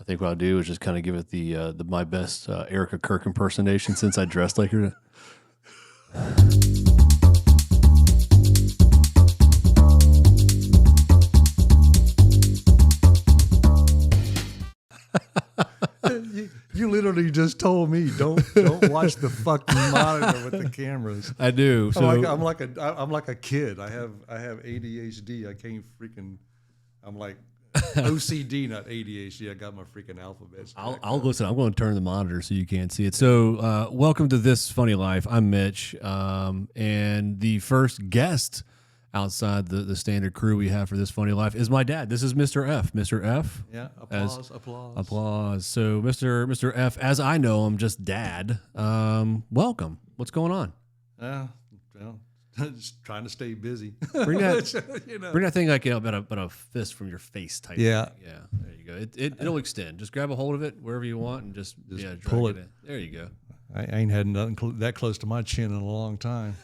think what I'll do is just kind of give it the my best Erica Kirk impersonation since I dressed like her. You literally just told me don't watch the fucking monitor with the cameras. I do. So I'm like a kid. I have ADHD. I can't freaking. I'm like OCD, not ADHD. I got my freaking alphabets. I'll listen. I'm going to turn the monitor so you can't see it. So welcome to This Funny Life. I'm Mitch, and the first guest outside the standard crew we have for This Funny Life is my dad. This is Mr. F. Mr. F. Yeah, applause. So Mr. F, as I know him, just dad. Welcome. What's going on? Well, just trying to stay busy. Bring that, bring that thing like about a fist from your face type. Yeah, thing. Yeah. There you go. It'll extend. Just grab a hold of it wherever you want and just pull it in. There you go. I ain't had nothing that close to my chin in a long time.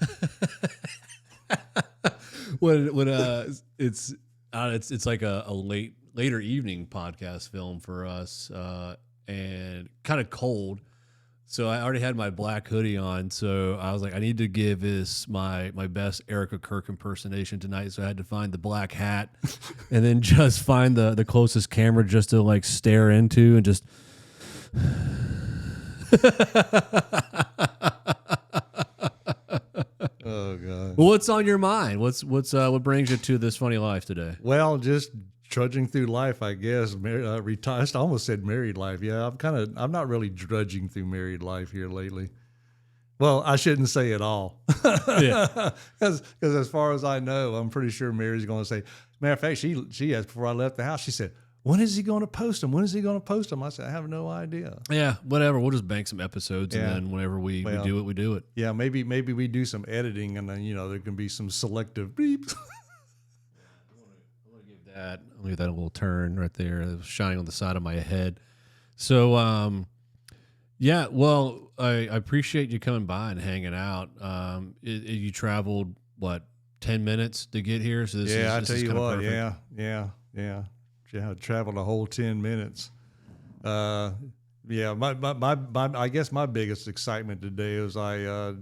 when it's like a later evening podcast film for us, and kind of cold. So I already had my black hoodie on, so I was like, I need to give this my best Erica Kirk impersonation tonight. So I had to find the black hat, and then just find the closest camera just to like stare into and just. Oh God! Well, what's on your mind? What brings you to This Funny Life today? Well, just trudging through life, I guess. Retired. I almost said married life. Yeah, I'm not really drudging through married life here lately. Well, I shouldn't say it all. Yeah. Because as far as I know, I'm pretty sure Mary's going to say. Matter of fact, she asked before I left the house. She said, "When is he going to post them? When is he going to post them?" I said, "I have no idea." Yeah, whatever. We'll just bank some episodes, and then whenever we do it, we do it. Yeah, maybe we do some editing, and then there can be some selective beeps. I'm gonna give that a little turn right there. It was shining on the side of my head. So, yeah. Well, I appreciate you coming by and hanging out. You traveled 10 minutes to get here, so this is I tell you what. Perfect. Yeah. I traveled a whole 10 minutes. My I guess my biggest excitement today was I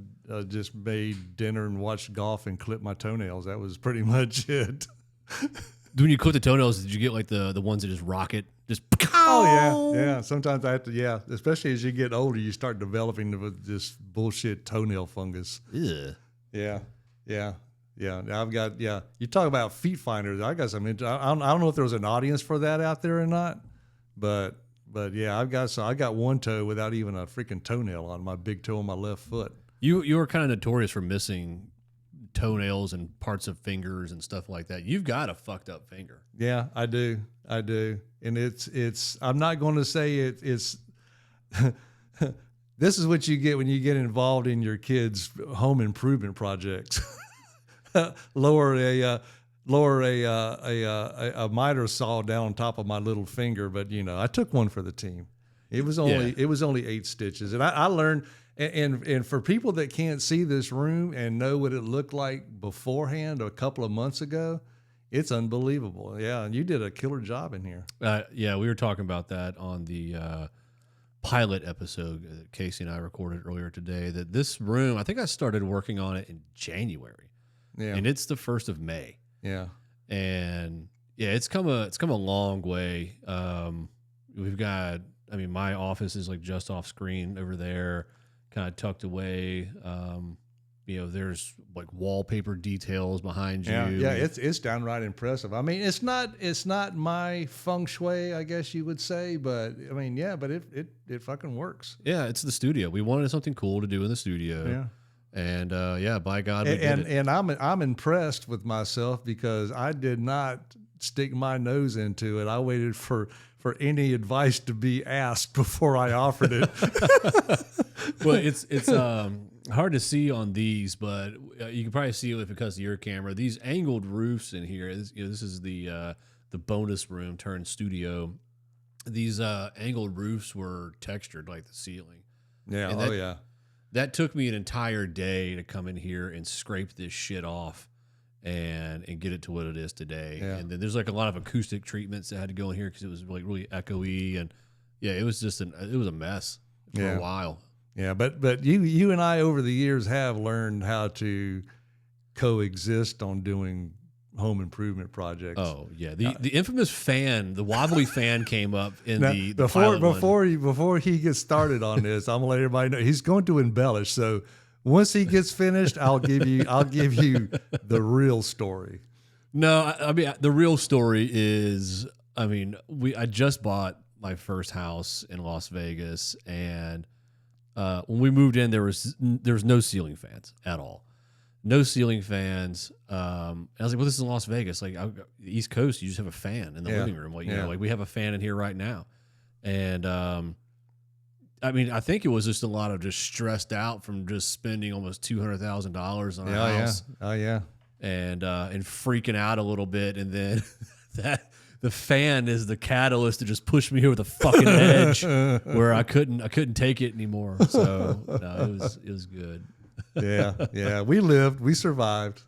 just made dinner and watched golf and clipped my toenails. That was pretty much it. When you clip the toenails, did you get like the ones that just rocket? Just oh yeah. Sometimes I have to especially as you get older, you start developing this bullshit toenail fungus. Ugh. Yeah. I've got You talk about feet finders. I got some. I don't know if there was an audience for that out there or not, but yeah, I got one toe without even a freaking toenail on my big toe on my left foot. You were kind of notorious for missing toenails and parts of fingers and stuff like that. You've got a fucked up finger. Yeah, I do, and it's. I'm not going to say it's. This is what you get when you get involved in your kids' home improvement projects. Lower a miter saw down on top of my little finger, but I took one for the team. It was only 8 stitches, and I learned. And for people that can't see this room and know what it looked like beforehand a couple of months ago, it's unbelievable. Yeah, and you did a killer job in here. Yeah, we were talking about that on the pilot episode that Casey and I recorded earlier today. That this room, I think I started working on it in January. Yeah. And it's the 1st of May. Yeah. And yeah, it's come a long way. We've got, my office is like just off screen over there, kind of tucked away. There's like wallpaper details behind you. Yeah, it's downright impressive. It's not my feng shui, I guess you would say, but it fucking works. Yeah, it's the studio. We wanted something cool to do in the studio. Yeah. And by God, we did it. And I'm impressed with myself because I did not stick my nose into it. I waited for any advice to be asked before I offered it. Well, it's hard to see on these, but you can probably see it because of your camera. These angled roofs in here. This is the bonus room turned studio. These angled roofs were textured like the ceiling. Yeah. That took me an entire day to come in here and scrape this shit off and get it to what it is today. Yeah. And then there's like a lot of acoustic treatments that had to go in here because it was like really echoey. And Yeah, it was just it was a mess for a while. Yeah, but you and I over the years have learned how to coexist on doing home improvement projects. Oh yeah, the infamous fan, the wobbly fan came up in now, the before he gets started on this. I'm gonna let everybody know he's going to embellish. So once he gets finished, I'll give you the real story. No, I mean the real story is, I mean, I just bought my first house in Las Vegas, and when we moved in, there was no ceiling fans at all. No ceiling fans. And I was like, well, this is Las Vegas. Like, the East Coast, you just have a fan in the living room. Like, you know, like we have a fan in here right now. And I mean, I think it was just a lot of just stressed out from just spending almost $200,000 on a house. Oh yeah. And freaking out a little bit. And then the fan is the catalyst to just push me over the fucking edge where I couldn't take it anymore. So no, it was good. Yeah. We survived,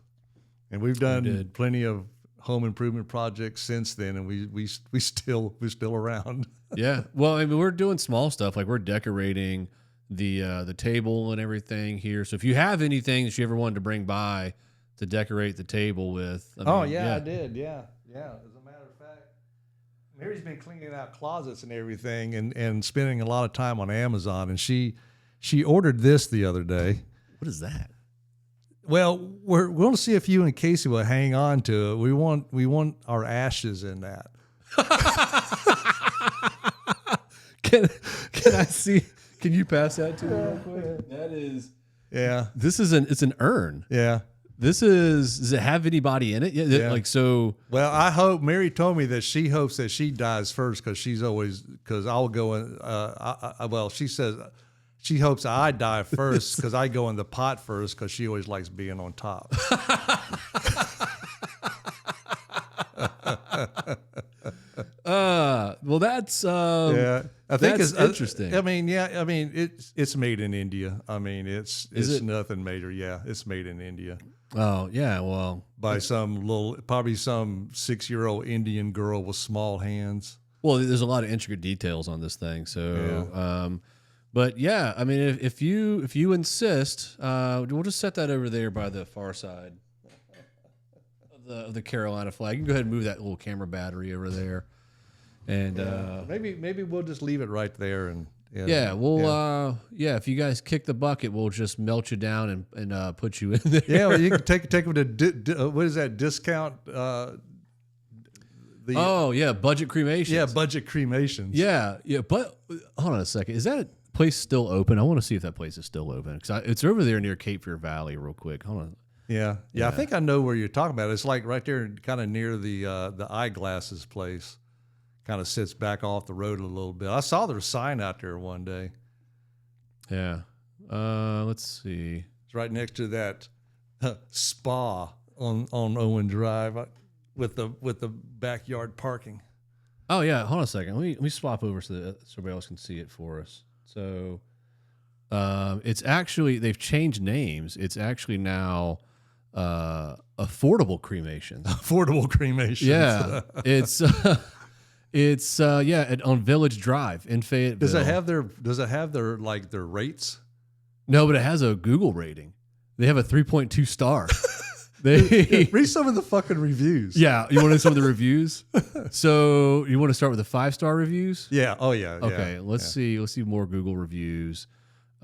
and we've done plenty of home improvement projects since then, and we're still around. Yeah. Well, I mean, we're doing small stuff, like we're decorating the table and everything here. So if you have anything that you ever wanted to bring by to decorate the table with, I did. Yeah. As a matter of fact, Mary's been cleaning out closets and everything, and spending a lot of time on Amazon, and she ordered this the other day. What is that? Well, we're going to see if you and Casey will hang on to it. We want our ashes in that. Can I see? Can you pass that to me real quick? That is. Yeah. It's an urn. Yeah. Does it have anybody in it? Yeah. Like, so. Well, I hope Mary told me that she hopes that she dies first, because I'll go in. Well, she says. She hopes I die first because I go in the pot first, because she always likes being on top. Well, that's I think it's interesting. I mean, it's made in India. I mean, it's nothing major. Yeah, it's made in India. Oh yeah, well, by probably some 6-year-old Indian girl with small hands. Well, there's a lot of intricate details on this thing, so. But yeah, I mean, if you insist, we'll just set that over there by the far side of the Carolina flag. You can go ahead and move that little camera battery over there, and maybe we'll just leave it right there. And if you guys kick the bucket, we'll just melt you down and put you in there. Yeah, well, you can take them to what is that discount? Budget cremations. Yeah, budget cremations. Yeah. But hold on a second, is that place still open? I want to see if that place is still open, because it's over there near Cape Fear Valley. Real quick, hold on. Yeah. I think I know where you're talking about. It's like right there, kind of near the eyeglasses place. Kind of sits back off the road a little bit. I saw their sign out there one day. Yeah. Let's see. It's right next to that spa on Owen Drive with the backyard parking. Oh yeah. Hold on a second. Let me swap over so that somebody else can see it for us. So, it's actually, they've changed names. It's actually now affordable cremations. Affordable cremations. Yeah, it's on Village Drive in Fayetteville. Does it have their rates? No, but it has a Google rating. They have a 3.2 star. Read some of the fucking reviews. Yeah, you want to know some of the reviews? So you want to start with the 5-star reviews? Yeah. Oh yeah. Okay. Let's see. Let's see more Google reviews.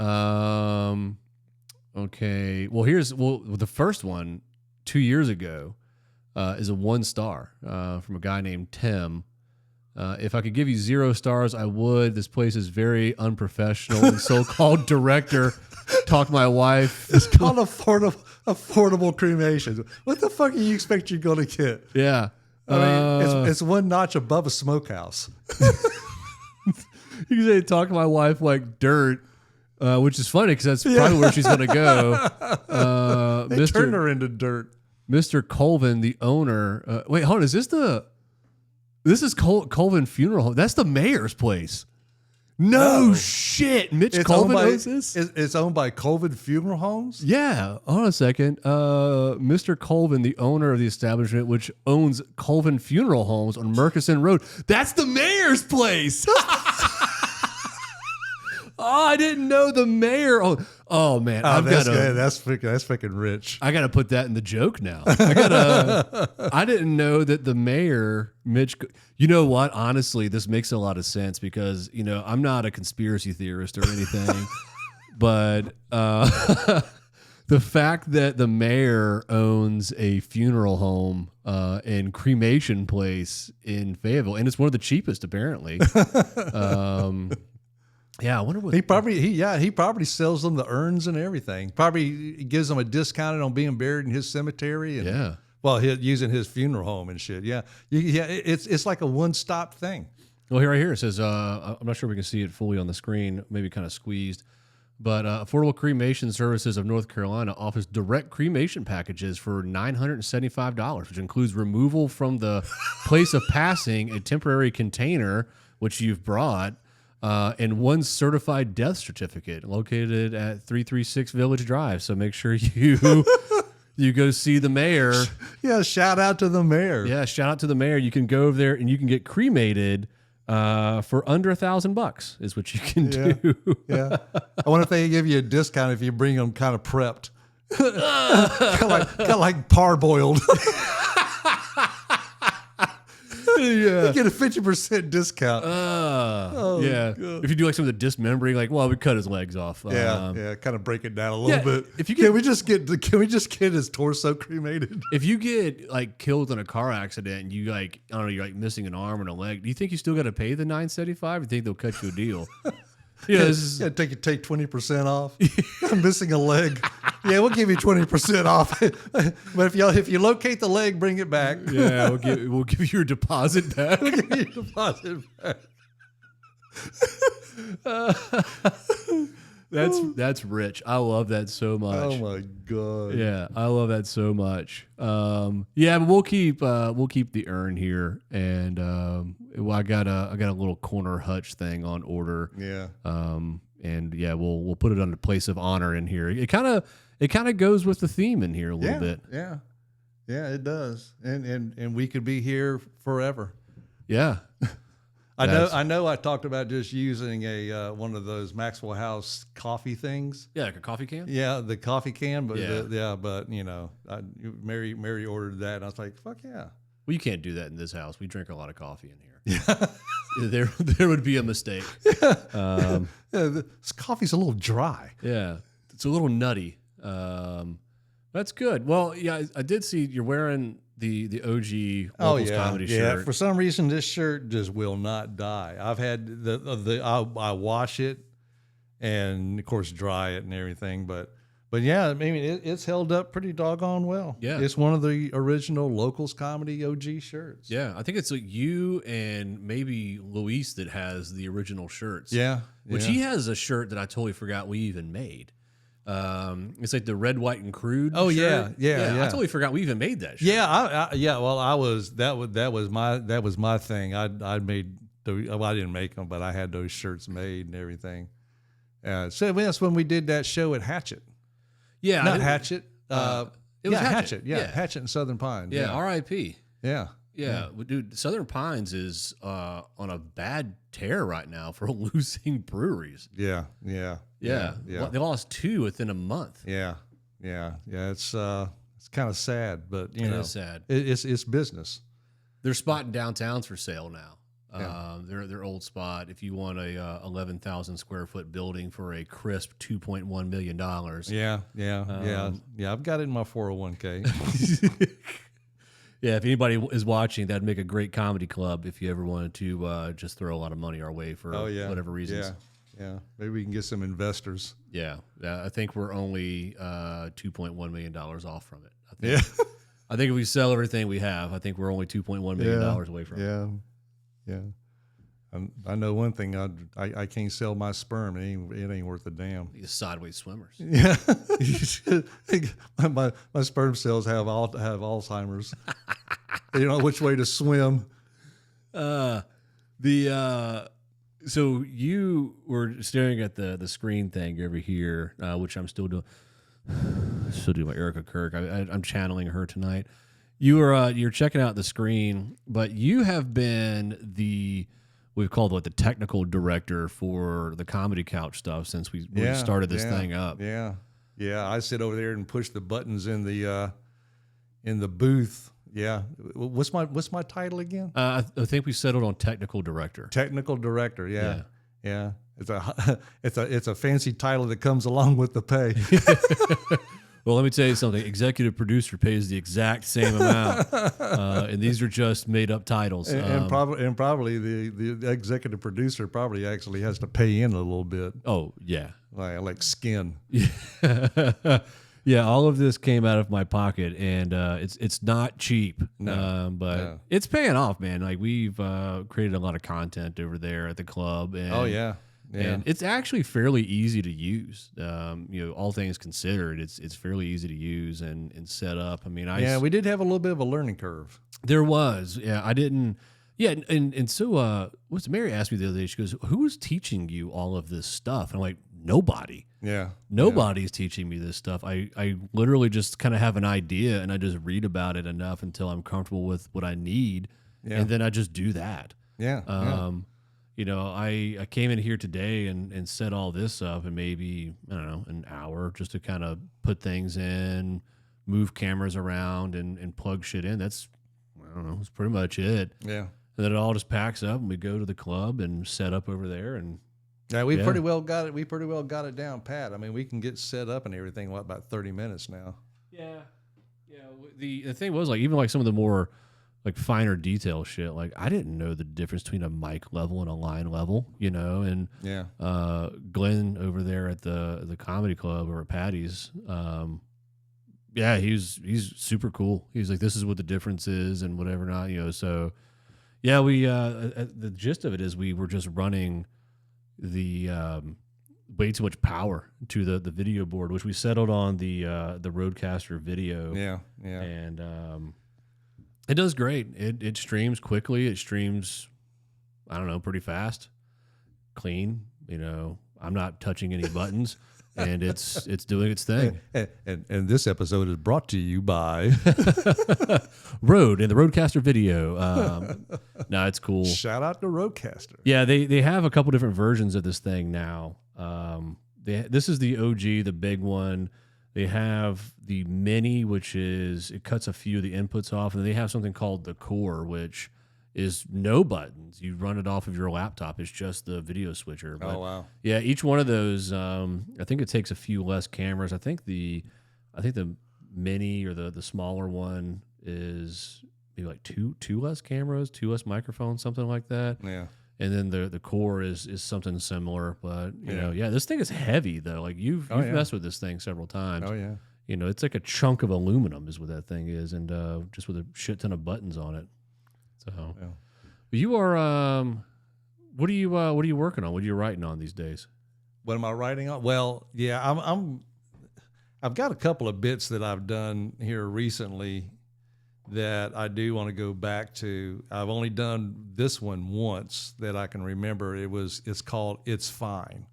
Okay. Well, the first one 2 years ago is a 1-star from a guy named Tim. If I could give you 0 stars, I would. This place is very unprofessional. And so-called director talked to my wife. It's called affordable cremation. What the fuck do you expect you're going to get? Yeah. I mean, it's one notch above a smokehouse. You can say talk to my wife like dirt, which is funny because that's probably where she's going to go. They turned her into dirt. Mr. Colvin, the owner. Wait, hold on. Is this is Colvin Funeral Home? That's the mayor's place. No shit. Mitch Colvin owns this? It's owned by Colvin Funeral Homes? Yeah. Hold on a second. Mr. Colvin, the owner of the establishment, which owns Colvin Funeral Homes on Murchison Road. That's the mayor's place. Oh, I didn't know the mayor. Oh man, that's freaking rich. I gotta put that in the joke now. I didn't know that the mayor, Mitch. You know what? Honestly, this makes a lot of sense because I'm not a conspiracy theorist or anything, but the fact that the mayor owns a funeral home and cremation place in Fayetteville, and it's one of the cheapest apparently. Yeah, I wonder what he probably sells them the urns and everything. Probably gives them a discount on being buried in his cemetery. And, using his funeral home and shit. Yeah, it's like a one-stop thing. Well, right here it says, I'm not sure we can see it fully on the screen, maybe kind of squeezed, but Affordable Cremation Services of North Carolina offers direct cremation packages for $975, which includes removal from the place of passing, a temporary container, which you've brought, and one certified death certificate located at 336 Village Drive. So make sure you go see the mayor. Yeah, shout out to the mayor. Yeah, shout out to the mayor. You can go over there and you can get cremated for under $1,000 is what you can do. Yeah, I wonder if they give you a discount if you bring them kind of prepped, kind of like parboiled. Yeah, you get a 50% discount. Yeah, God. If you do like some of the dismembering, like, well, we cut his legs off. Yeah, kind of break it down a little bit. If you can we just get his torso cremated? If you get like killed in a car accident and you like, I don't know, you're like missing an arm and a leg, do you think you still got to pay the $975? Or do you think they'll cut you a deal? Take 20% off. I'm missing a leg. Yeah, we'll give you 20% off. But if you locate the leg, bring it back. Yeah, we'll give you your deposit back. We'll give you your deposit back. That's rich. I love that so much. Oh my God. Yeah, I love that so much. But we'll keep the urn here, and I got a little corner hutch thing on order. Yeah. And we'll put it on the place of honor in here. It kind of goes with the theme in here a little bit. Yeah. Yeah, it does. And we could be here forever. Yeah. I know. I talked about just using a one of those Maxwell House coffee things. Yeah, like a coffee can. Yeah, the coffee can. But Mary ordered that, and I was like, "Fuck yeah!" Well, you can't do that in this house. We drink a lot of coffee in here. Yeah, there would be a mistake. This coffee's a little dry. Yeah, it's a little nutty. That's good. Well, yeah, I did see you're wearing the OG Locals Comedy shirt. Yeah, for some reason this shirt just will not die. I've had I wash it and of course dry it and everything, but yeah, I mean it's held up pretty doggone well. Yeah, it's one of the original Locals Comedy OG shirts. Yeah, I think it's like you and maybe Luis that has the original shirts. Yeah, which he has a shirt that I totally forgot we even made. It's like the red, white, and crude. Oh shirt. Yeah. I totally forgot we even made that shirt. Yeah, Well, that was my thing. I made. I didn't make them, but I had those shirts made and everything. So that's when we did that show at Hatchet. Yeah, not Hatchet. It was Hatchet. Yeah, Hatchet and Southern Pines. Yeah, R.I.P. Yeah. Yeah, dude, Southern Pines is on a bad tear right now for losing breweries. Yeah. They lost 2 within a month. Yeah. It's kind of sad, but it is sad. It's business. They're spotting downtowns for sale now. Yeah. Their old spot. If you want a 11,000 square foot building for a crisp $2.1 million. Yeah. I've got it in my 401k. Yeah, if anybody is watching, that'd make a great comedy club if you ever wanted to just throw a lot of money our way for whatever reasons. Yeah. Maybe we can get some investors. Yeah. I think we're only $2.1 million off from it. I think if we sell everything we have, I think we're only $2.1 million away from it. Yeah. I know one thing. I can't sell my sperm. It ain't worth a damn. These sideways swimmers. Yeah, my sperm cells have Alzheimer's. They don't know which way to swim. So you were staring at the screen thing over here, which I'm still doing. Still doing my Erica Kirk. I'm channeling her tonight. You're checking out the screen, but you have been we've called the technical director for the Comedy Couch stuff since we started this thing up. Yeah. I sit over there and push the buttons in the booth. Yeah. What's my title again? I think we settled on technical director. Technical director. Yeah. It's a fancy title that comes along with the pay. Well, let me tell you something. Executive producer pays the exact same amount, and these are just made up titles. And probably the executive producer probably actually has to pay in a little bit. Oh yeah, like skin. Yeah, all of this came out of my pocket, and it's not cheap. But it's paying off, man. Like we've created a lot of content over there at the club. And, and it's actually fairly easy to use. All things considered, it's fairly easy to use and set up. I mean, we did have a little bit of a learning curve. There was, I didn't. Yeah, and so Mary asked me the other day. She goes, "Who is teaching you all of this stuff?" And I'm like, "Nobody." Yeah, nobody's teaching me this stuff. I literally just kind of have an idea and I just read about it enough until I'm comfortable with what I need, and then I just do that. I came in here today and set all this up in maybe, I don't know, an hour just to kind of put things in, move cameras around and plug shit in. That's, I don't know, that's pretty much it. Yeah. And then it all just packs up and we go to the club and set up over there. And we pretty well got it. We pretty well got it down pat. I mean, we can get set up and everything, about 30 minutes now. Yeah. The thing was, like, even like some of the more like finer detail shit, like I didn't know the difference between a mic level and a line level, and Glenn over there at the comedy club or at Patty's, he's super cool. He's like, this is what the difference is and whatever not, so we the gist of it is we were just running the way too much power to the video board, which we settled on the Rodecaster video. And it does great. It streams quickly. It streams, I don't know, pretty fast, clean. I'm not touching any buttons, and it's doing its thing. And this episode is brought to you by Rode and the Rodecaster video. No, it's cool. Shout out to Rodecaster. Yeah, they have a couple different versions of this thing now. This is the OG, the big one. They have the mini, which it cuts a few of the inputs off, and then they have something called the core, which is no buttons. You run it off of your laptop. It's just the video switcher. But oh wow! Yeah, each one of those, I think it takes a few less cameras. I think the mini or the smaller one is maybe like two less cameras, 2 less microphones, something like that. Yeah. And then the core is something similar, but this thing is heavy though. Like you've messed with this thing several times. Oh yeah. It's like a chunk of aluminum is what that thing is, and just with a shit ton of buttons on it. So, you are what are you working on? What are you writing on these days? What am I writing on? Well, I've got a couple of bits that I've done here recently that I do want to go back to. I've only done this one once that I can remember. It's called It's Fine.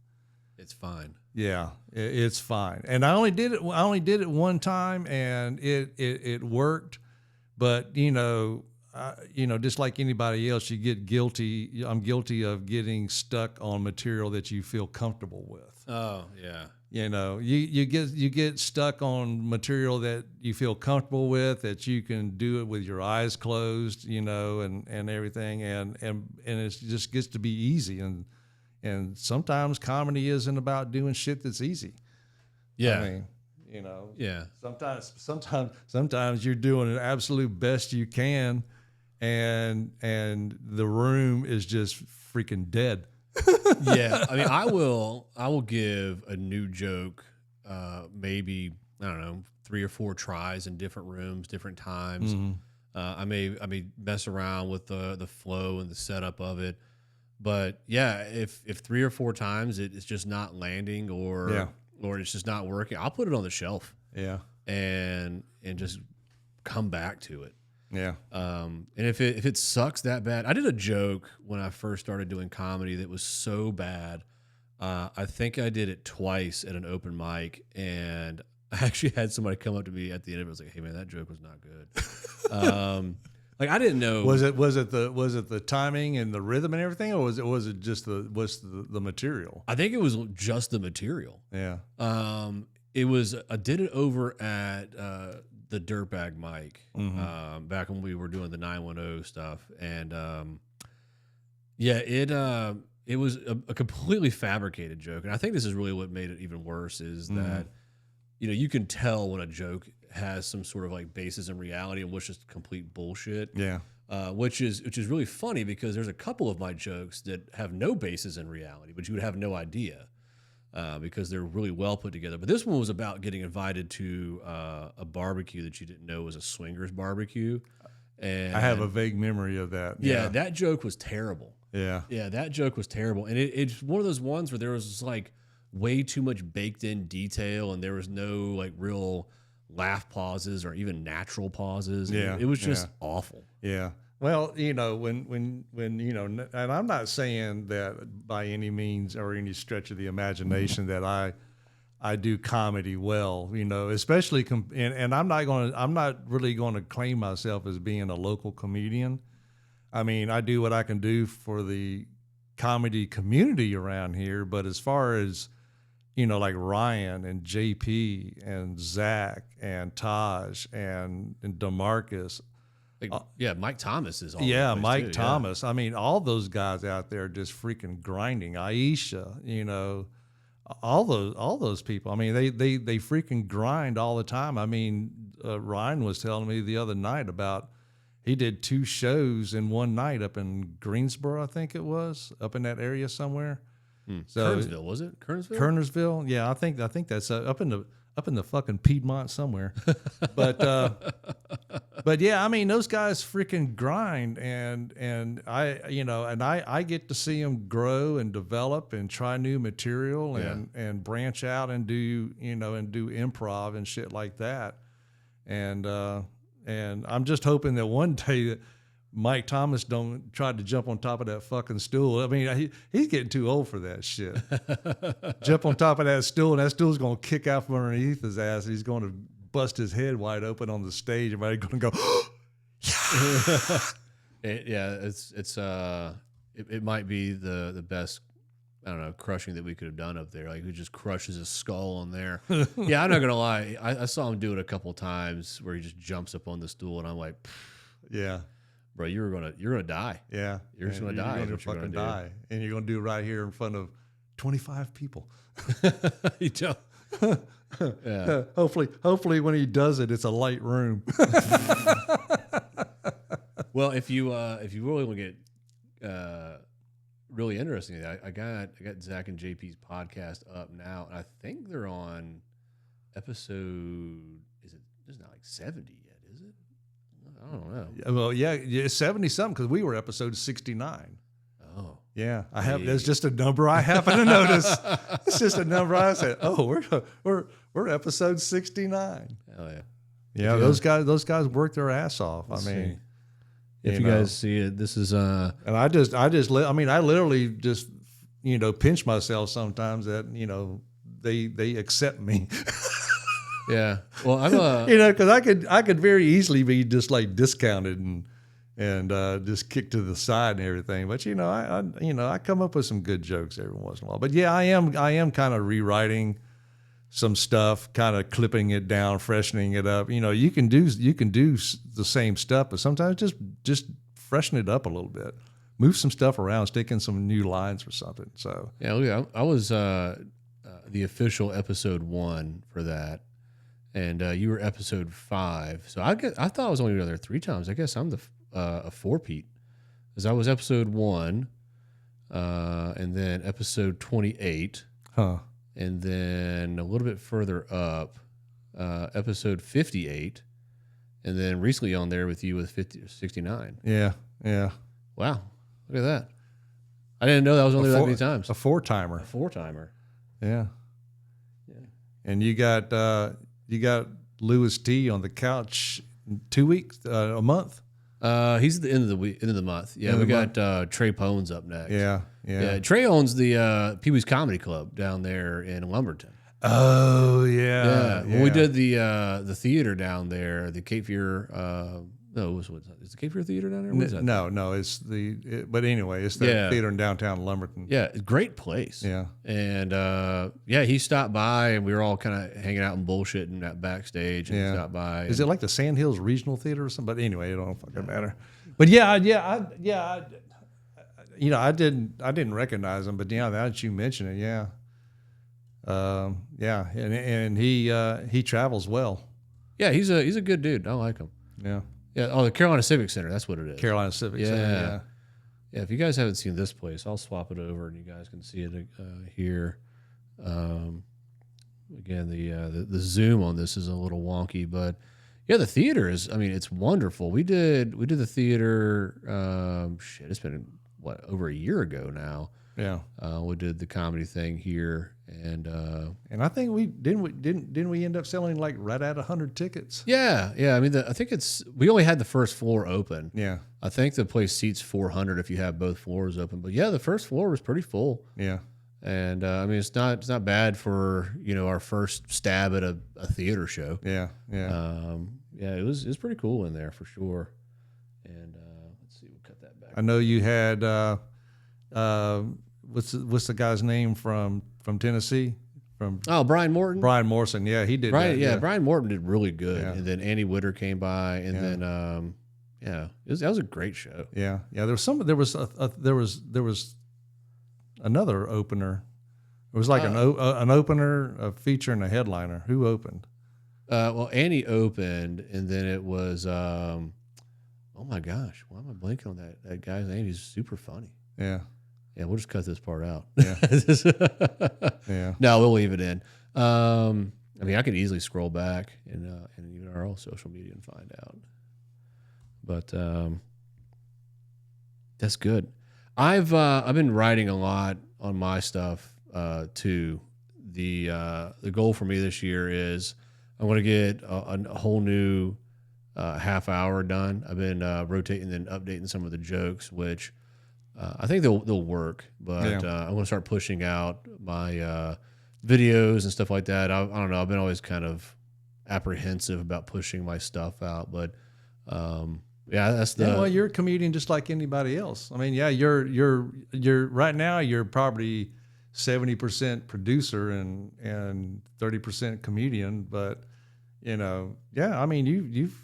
It's fine. Yeah, it's fine. And I only did it one time, and it worked. But just like anybody else, you get guilty. I'm guilty of getting stuck on material that you feel comfortable with. Oh yeah. You get stuck on material that you feel comfortable with, that you can do it with your eyes closed, and everything, and it just gets to be easy, and sometimes comedy isn't about doing shit that's easy. Yeah. I mean, Yeah. Sometimes you're doing the absolute best you can, and the room is just freaking dead. Yeah, I mean, I will give a new joke, maybe, I don't know, 3 or 4 tries in different rooms, different times. Mm-hmm. I may mess around with the flow and the setup of it, but yeah, if 3 or 4 times it's just not landing or it's just not working, I'll put it on the shelf. Yeah, and just come back to it. Yeah. And if it sucks that bad, I did a joke when I first started doing comedy that was so bad. I think I did it twice at an open mic, and I actually had somebody come up to me at the end of it and was like, "Hey man, that joke was not good." Like I didn't know. Was it the timing and the rhythm and everything, or was it just the material? I think it was just the material. Yeah. It was. I did it over at the Dirtbag Mike back when we were doing the 910 stuff, and it was a completely fabricated joke, and I think this is really what made it even worse is that you can tell when a joke has some sort of like basis in reality and what's just complete bullshit. Yeah. Which is really funny because there's a couple of my jokes that have no basis in reality, but you would have no idea because they're really well put together. But this one was about getting invited to a barbecue that you didn't know was a swingers barbecue. And I have a vague memory of that. Yeah, that joke was terrible. Yeah. Yeah, that joke was terrible. And it's one of those ones where there was just like way too much baked in detail and there was no like real laugh pauses or even natural pauses. Yeah. It was just awful. Yeah. Well, when and I'm not saying that by any means or any stretch of the imagination that I do comedy well, especially and I'm not really going to claim myself as being a local comedian. I mean, I do what I can do for the comedy community around here, but as far as like Ryan and JP and Zach and Taj and DeMarcus. Mike Thomas is all. Yeah, Mike too, Thomas. Yeah. I mean, all those guys out there just freaking grinding. Aisha, all those people. I mean, they freaking grind all the time. I mean, Ryan was telling me the other night about he did 2 shows in one night up in Greensboro, I think it was, up in that area somewhere. So, Kernersville, was it? Kernersville? Yeah, I think that's up in the fucking Piedmont somewhere. But yeah, I mean those guys freaking grind, and I get to see them grow and develop and try new material and branch out and do improv and shit like that, and I'm just hoping that one day that Mike Thomas don't try to jump on top of that fucking stool. I mean, he's getting too old for that shit. Jump on top of that stool, and that stool's going to kick out from underneath his ass, and he's going to bust his head wide open on the stage. Everybody's going to go, it might be the best, I don't know, crushing that we could have done up there. Like, he just crushes his skull on there. Yeah, I'm not going to lie. I saw him do it a couple times where he just jumps up on the stool, and I'm like, yeah. Bro, you're gonna die. Yeah, you're just gonna die. You're gonna fucking die, and you're gonna do it right here in front of 25 people. You don't. Yeah. Hopefully, when he does it, it's a light room. Well, if you really want to get really interesting, I got Zach and JP's podcast up now, and I think they're on episode. There's not like 70 yet, is it? I don't know. Well, yeah, 70 something because we were episode 69. Oh, yeah. There's just a number I happen to notice. It's just a number I said. Oh, we're episode 69. Hell yeah. Yeah, those guys work their ass off. I mean, if you guys see it, this is and I literally just pinch myself sometimes that they accept me. Yeah. Well, I'm because I could very easily be just like discounted and just kicked to the side and everything. But I come up with some good jokes every once in a while. But yeah, I am kind of rewriting some stuff, kind of clipping it down, freshening it up. You can do the same stuff, but sometimes just freshen it up a little bit, move some stuff around, stick in some new lines or something. So yeah, I was the official episode 1 for that. And you were episode 5, so I thought I was only there 3 times. I guess I'm a 4-peat, because I was episode 1, and then episode 28, and then a little bit further up, episode 58, and then recently on there with you with 69. Yeah. Wow, look at that! I didn't know that was only that many times. A 4-timer. A 4-timer. Yeah. And you got Louis T on the couch 2 weeks, a month. He's at the end of the month. Yeah, we got Trey Pones up next. Yeah. Trey owns the Pee Wee's Comedy Club down there in Lumberton. Oh yeah. When we did the theater down there, the Cape Fear No, is the Cape Fear Theater down there? What is that? No, it's but anyway, it's the theater in downtown Lumberton. Yeah, great place. Yeah. And he stopped by and we were all kind of hanging out and bullshitting at backstage and he stopped by. Is it like the Sandhills Regional Theater or something? But anyway, it don't fucking matter. But I didn't recognize him, but now that you mention it, and he travels well. Yeah, he's a good dude. I like him. Yeah. Yeah. Oh, the Carolina Civic Center. That's what it is. Carolina Civic Center. Yeah. Yeah. If you guys haven't seen this place, I'll swap it over and you guys can see it here. Again, the zoom on this is a little wonky, but yeah, the theater is. I mean, it's wonderful. We did the theater. It's been over a year ago now. Yeah. We did the comedy thing here, and I think we end up selling like right at 100 tickets. Yeah. I mean, I think we only had the first floor open. Yeah. I think the place seats 400 if you have both floors open. But yeah, the first floor was pretty full. Yeah. And I mean, it's not bad for our first stab at a theater show. Yeah. It was pretty cool in there for sure. And let's see, we'll cut that back. I know you had what's the guy's name from Tennessee? Brian Morton. Brian Morrison, yeah, he did. Brian, that, yeah. Brian Morton did really good, Yeah. and then Andy Witter came by, and then that was a great show. Yeah. There was another opener. It was like an opener, a feature, and a headliner. Who opened? Well, Annie opened, and then it was oh my gosh, why am I blanking on that guy's name? He's super funny. Yeah. Yeah, we'll just cut this part out. Yeah. Yeah. No, we'll leave it in. I mean, I could easily scroll back and even our own social media and find out. But that's good. I've been writing a lot on my stuff too. The goal for me this year is I want to get a whole new half hour done. I've been rotating and updating some of the jokes, which I think they'll work. But I want to start pushing out my videos and stuff like that. I don't know. I've been always kind of apprehensive about pushing my stuff out, but that's well, you're a comedian just like anybody else. I mean, you're right now you're probably 70% producer and 30% comedian, but I mean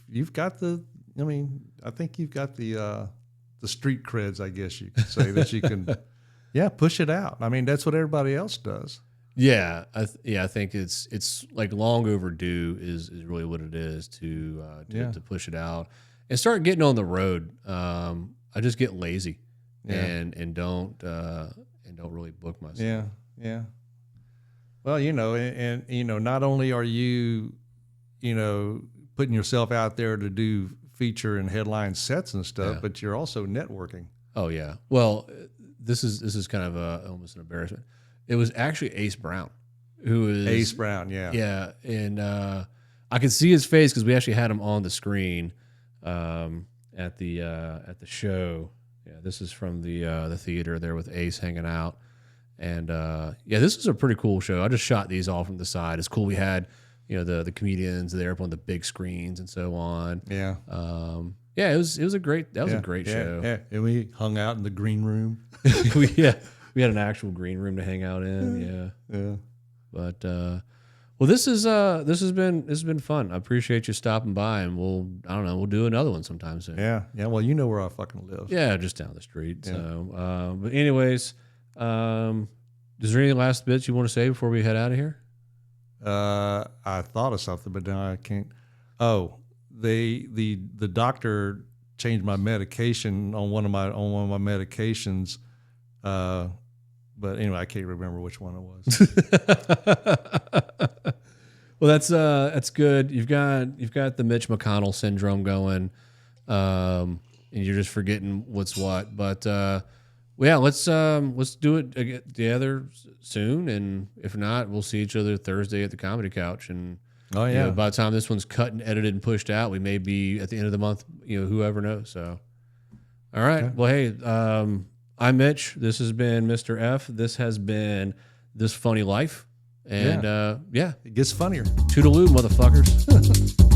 you've got I think you've got the street creds, I guess you could say, that you can push it out. I mean, that's what everybody else does. Yeah, I think it's like long overdue is really what it is to push it out and start getting on the road. I just get lazy and don't really book myself. Yeah. Well, not only are you, putting yourself out there to do feature and headline sets and stuff, but you're also networking. Oh yeah. Well, this is kind of almost an embarrassment. It was actually Ace Brown, who is Ace Brown. Yeah. Yeah. And I could see his face because we actually had him on the screen at the show. Yeah. This is from the theater there with Ace hanging out. And this was a pretty cool show. I just shot these all from the side. It's cool. We had, the comedians there up on the big screens and so on. Yeah. It was a great show. Yeah. And we hung out in the green room. we had an actual green room to hang out in. Yeah. But this has been fun. I appreciate you stopping by, and we'll do another one sometime soon. Yeah. Well, you know where I fucking live. Yeah, just down the street. Yeah. So, but anyways, is there any last bits you want to say before we head out of here? I thought of something, but now I can't. Oh, the doctor changed my medication on one of my medications. But anyway, I can't remember which one it was. Well, that's good. You've got the Mitch McConnell syndrome going, and you're just forgetting what's what. But let's do it together soon, and if not, we'll see each other Thursday at the Comedy Couch. And by the time this one's cut and edited and pushed out, we may be at the end of the month. Whoever knows. So, all right. Okay. Well, hey, I'm Mitch. This has been Mr. F. This has been This Funny Life. And it gets funnier. Toodaloo, motherfuckers.